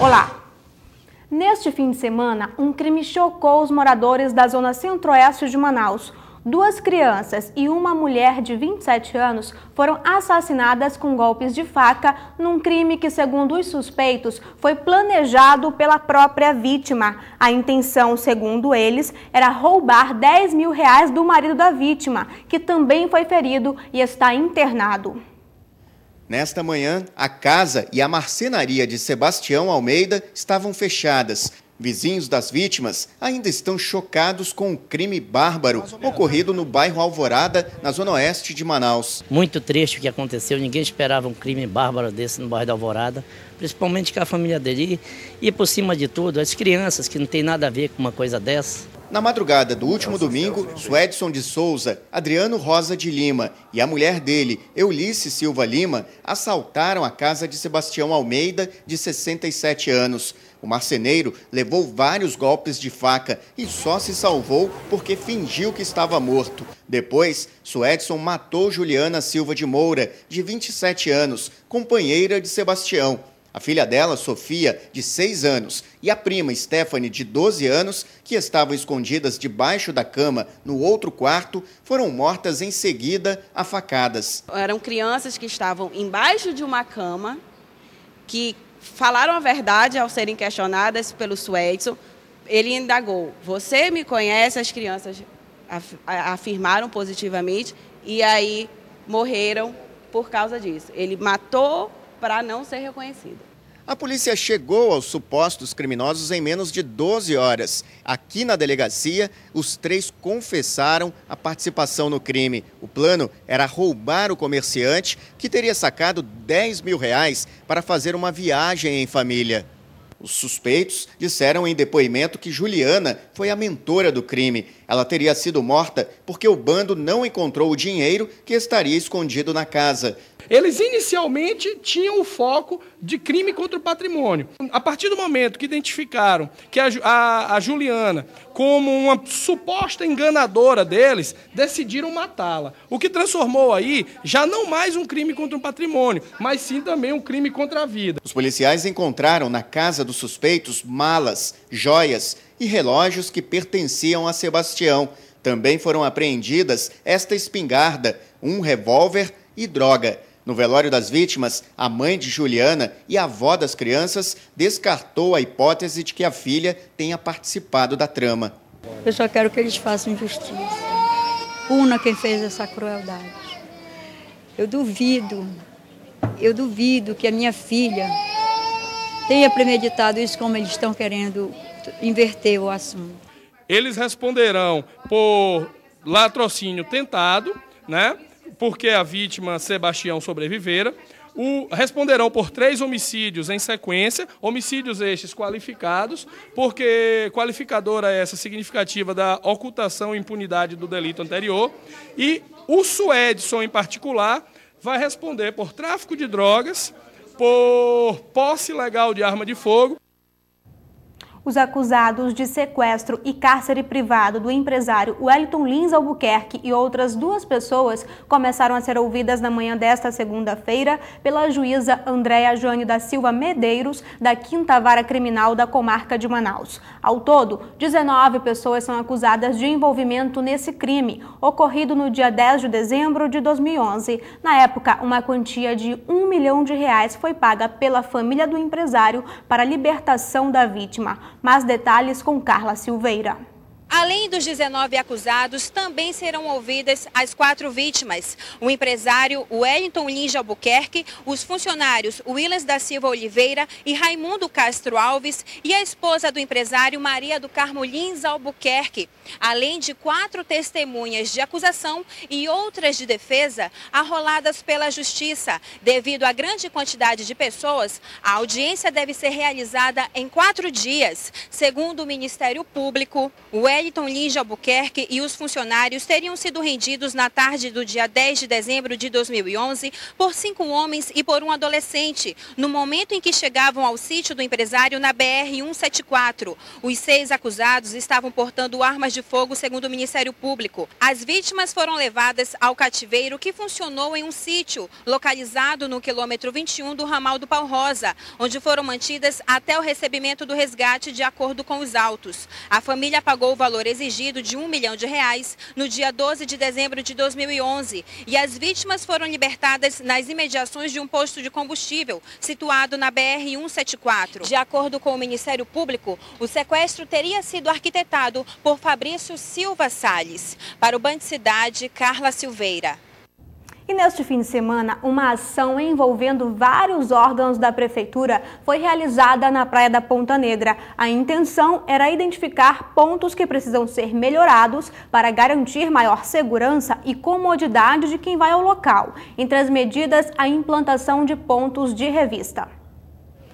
Olá! Neste fim de semana, um crime chocou os moradores da zona centro-oeste de Manaus. 2 crianças e uma mulher de 27 anos foram assassinadas com golpes de faca num crime que, segundo os suspeitos, foi planejado pela própria vítima. A intenção, segundo eles, era roubar R$10 mil do marido da vítima, que também foi ferido e está internado. Nesta manhã, a casa e a marcenaria de Sebastião Almeida estavam fechadas. Vizinhos das vítimas ainda estão chocados com o crime bárbaro ocorrido no bairro Alvorada, na zona oeste de Manaus. Muito triste o que aconteceu, ninguém esperava um crime bárbaro desse no bairro da Alvorada, principalmente com a família dele e por cima de tudo, as crianças, que não tem nada a ver com uma coisa dessa. Na madrugada do último domingo, Suedson de Souza, Adriano Rosa de Lima e a mulher dele, Eulice Silva Lima, assaltaram a casa de Sebastião Almeida, de 67 anos. O marceneiro levou vários golpes de faca e só se salvou porque fingiu que estava morto. Depois, Suedson matou Juliana Silva de Moura, de 27 anos, companheira de Sebastião. A filha dela, Sofia, de 6 anos, e a prima, Stephanie, de 12 anos, que estavam escondidas debaixo da cama no outro quarto, foram mortas em seguida a facadas. Eram crianças que estavam embaixo de uma cama, que falaram a verdade ao serem questionadas pelo Suedson. Ele indagou: você me conhece? As crianças afirmaram positivamente e aí morreram por causa disso. Ele matou para não ser reconhecido. A polícia chegou aos supostos criminosos em menos de 12 horas. Aqui na delegacia, os 3 confessaram a participação no crime. O plano era roubar o comerciante, que teria sacado R$10 mil para fazer uma viagem em família. Os suspeitos disseram em depoimento que Juliana foi a mentora do crime. Ela teria sido morta porque o bando não encontrou o dinheiro que estaria escondido na casa. Eles inicialmente tinham o foco de crime contra o patrimônio. A partir do momento que identificaram que a Juliana como uma suposta enganadora deles, decidiram matá-la. O que transformou aí já não mais um crime contra o patrimônio, mas sim também um crime contra a vida. Os policiais encontraram na casa dos suspeitos malas, joias e relógios que pertenciam a Sebastião. Também foram apreendidas esta espingarda, um revólver e droga. No velório das vítimas, a mãe de Juliana e a avó das crianças descartou a hipótese de que a filha tenha participado da trama. Eu só quero que eles façam justiça. Puna quem fez essa crueldade. Eu duvido que a minha filha tenha premeditado isso, como eles estão querendo inverter o assunto. Eles responderão por latrocínio tentado, né? Porque a vítima Sebastião sobrevivera. Responderão por 3 homicídios em sequência, homicídios estes qualificados, porque qualificadora essa significativa da ocultação e impunidade do delito anterior. E o Suedson, em particular, vai responder por tráfico de drogas, por posse ilegal de arma de fogo. Os acusados de sequestro e cárcere privado do empresário Wellington Lins Albuquerque e outras 2 pessoas começaram a ser ouvidas na manhã desta segunda-feira pela juíza Andréa Joane da Silva Medeiros, da 5ª Vara Criminal da Comarca de Manaus. Ao todo, 19 pessoas são acusadas de envolvimento nesse crime, ocorrido no dia 10 de dezembro de 2011. Na época, uma quantia de R$1 milhão foi paga pela família do empresário para a libertação da vítima. Mais detalhes com Carla Silveira. Além dos 19 acusados, também serão ouvidas as 4 vítimas. O empresário Wellington Lins Albuquerque, os funcionários Willis da Silva Oliveira e Raimundo Castro Alves e a esposa do empresário Maria do Carmo Lins Albuquerque, além de 4 testemunhas de acusação e outras de defesa arroladas pela Justiça. Devido à grande quantidade de pessoas, a audiência deve ser realizada em 4 dias. Segundo o Ministério Público, Wellington Wellington Lins de Albuquerque e os funcionários teriam sido rendidos na tarde do dia 10 de dezembro de 2011 por 5 homens e por um adolescente, no momento em que chegavam ao sítio do empresário na BR-174. Os 6 acusados estavam portando armas de fogo, segundo o Ministério Público. As vítimas foram levadas ao cativeiro que funcionou em um sítio localizado no quilômetro 21 do ramal do Pau Rosa, onde foram mantidas até o recebimento do resgate de acordo com os autos. A família pagou o valor exigido de R$1 milhão no dia 12 de dezembro de 2011 e as vítimas foram libertadas nas imediações de um posto de combustível situado na BR-174. De acordo com o Ministério Público, o sequestro teria sido arquitetado por Fabrício Silva Salles. Para o Bandecidade, Carla Silveira. E neste fim de semana, uma ação envolvendo vários órgãos da Prefeitura foi realizada na Praia da Ponta Negra. A intenção era identificar pontos que precisam ser melhorados para garantir maior segurança e comodidade de quem vai ao local. Entre as medidas, a implantação de pontos de revista.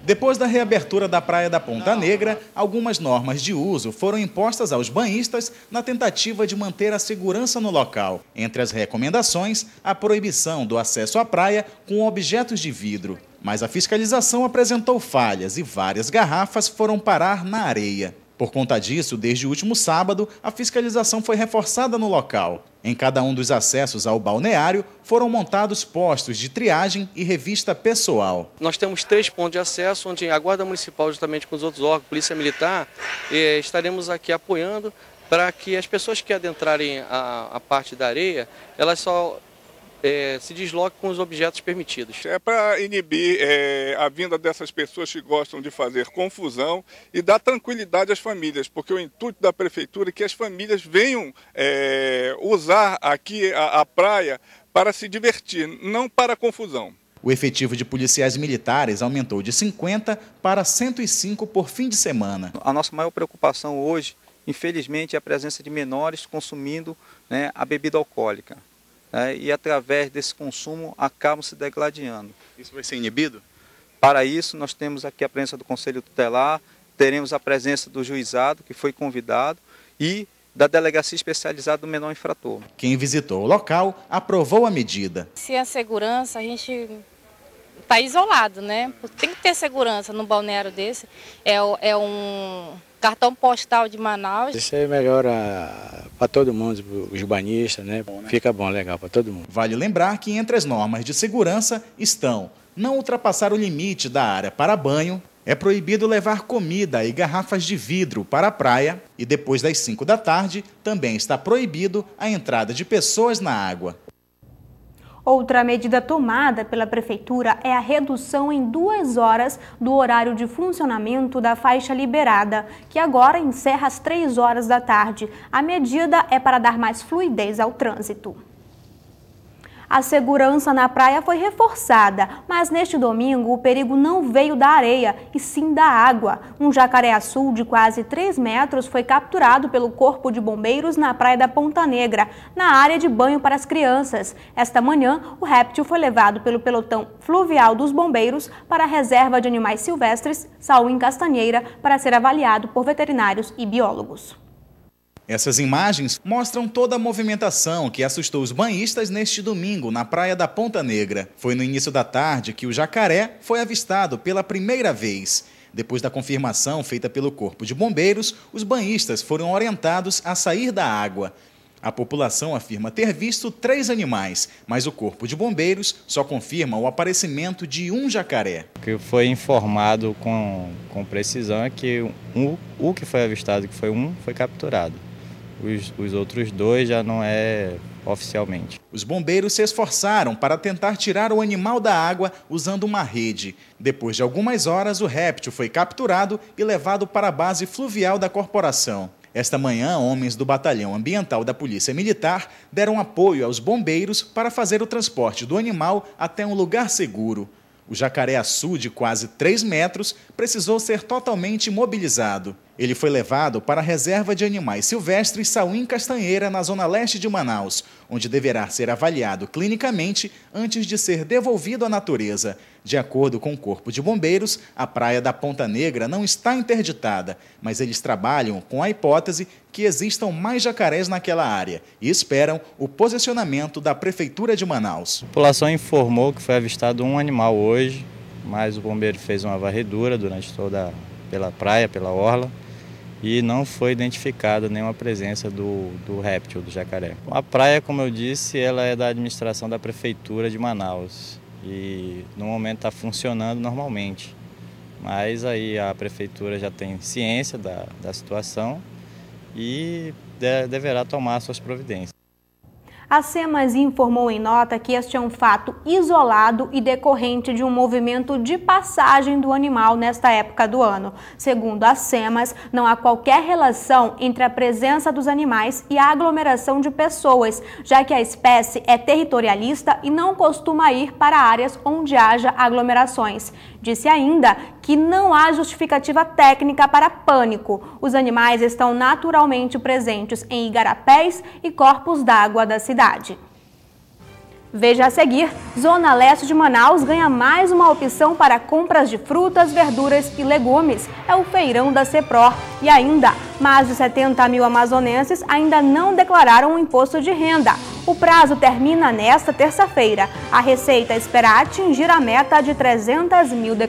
Depois da reabertura da Praia da Ponta Negra, algumas normas de uso foram impostas aos banhistas na tentativa de manter a segurança no local. Entre as recomendações, a proibição do acesso à praia com objetos de vidro. Mas a fiscalização apresentou falhas e várias garrafas foram parar na areia. Por conta disso, desde o último sábado, a fiscalização foi reforçada no local. Em cada um dos acessos ao balneário, foram montados postos de triagem e revista pessoal. Nós temos 3 pontos de acesso, onde a Guarda Municipal, juntamente com os outros órgãos, Polícia Militar, estaremos aqui apoiando para que as pessoas que adentrarem a parte da areia, elas só se desloque com os objetos permitidos. É para inibir a vinda dessas pessoas que gostam de fazer confusão e dar tranquilidade às famílias, porque o intuito da Prefeitura é que as famílias venham usar aqui a praia para se divertir, não para confusão. O efetivo de policiais militares aumentou de 50 para 105 por fim de semana. A nossa maior preocupação hoje, infelizmente, é a presença de menores consumindo, a bebida alcoólica. E através desse consumo acabam se degladiando. Isso vai ser inibido? Para isso, nós temos aqui a presença do Conselho Tutelar, teremos a presença do juizado, que foi convidado, e da Delegacia Especializada do Menor Infrator. Quem visitou o local aprovou a medida. Se a segurança, a gente está isolado, né? Tem que ter segurança num balneário desse. É um cartão postal de Manaus. Isso aí melhora para todo mundo, os banhistas, né? Fica bom, legal para todo mundo. Vale lembrar que entre as normas de segurança estão não ultrapassar o limite da área para banho, é proibido levar comida e garrafas de vidro para a praia e depois das 5 da tarde também está proibido a entrada de pessoas na água. Outra medida tomada pela Prefeitura é a redução em 2 horas do horário de funcionamento da faixa liberada, que agora encerra às 3 horas da tarde. A medida é para dar mais fluidez ao trânsito. A segurança na praia foi reforçada, mas neste domingo o perigo não veio da areia, e sim da água. Um jacaré-açu de quase 3 metros foi capturado pelo Corpo de Bombeiros na Praia da Ponta Negra, na área de banho para as crianças. Esta manhã, o réptil foi levado pelo pelotão fluvial dos bombeiros para a reserva de animais silvestres, Sauim Castanheira, para ser avaliado por veterinários e biólogos. Essas imagens mostram toda a movimentação que assustou os banhistas neste domingo na Praia da Ponta Negra. Foi no início da tarde que o jacaré foi avistado pela primeira vez. Depois da confirmação feita pelo Corpo de Bombeiros, os banhistas foram orientados a sair da água. A população afirma ter visto 3 animais, mas o Corpo de Bombeiros só confirma o aparecimento de um jacaré. O que foi informado com precisão é que o que foi avistado, que foi foi capturado. Os outros 2 já não é oficialmente. Os bombeiros se esforçaram para tentar tirar o animal da água usando uma rede. Depois de algumas horas, o réptil foi capturado e levado para a base fluvial da corporação. Esta manhã, homens do Batalhão Ambiental da Polícia Militar deram apoio aos bombeiros para fazer o transporte do animal até um lugar seguro. O jacaré-açu, de quase 3 metros, precisou ser totalmente imobilizado. Ele foi levado para a reserva de animais silvestres Sauim Castanheira, na zona leste de Manaus, onde deverá ser avaliado clinicamente antes de ser devolvido à natureza. De acordo com o Corpo de Bombeiros, a praia da Ponta Negra não está interditada, mas eles trabalham com a hipótese que existam mais jacarés naquela área e esperam o posicionamento da Prefeitura de Manaus. A população informou que foi avistado um animal hoje, mas o bombeiro fez uma varredura durante pela praia, pela orla, e não foi identificada nenhuma presença do réptil, do jacaré. A praia, como eu disse, ela é da administração da Prefeitura de Manaus e no momento está funcionando normalmente, mas aí a Prefeitura já tem ciência da situação e deverá tomar suas providências. A SEMAS informou em nota que este é um fato isolado e decorrente de um movimento de passagem do animal nesta época do ano. Segundo a SEMAS, não há qualquer relação entre a presença dos animais e a aglomeração de pessoas, já que a espécie é territorialista e não costuma ir para áreas onde haja aglomerações. Disse ainda que não há justificativa técnica para pânico. Os animais estão naturalmente presentes em igarapés e corpos d'água da cidade. Veja a seguir, Zona Leste de Manaus ganha mais uma opção para compras de frutas, verduras e legumes. É o Feirão da CEPROR. E ainda, mais de 70 mil amazonenses ainda não declararam o imposto de renda. O prazo termina nesta terça-feira. A Receita espera atingir a meta de 300 mil declarações.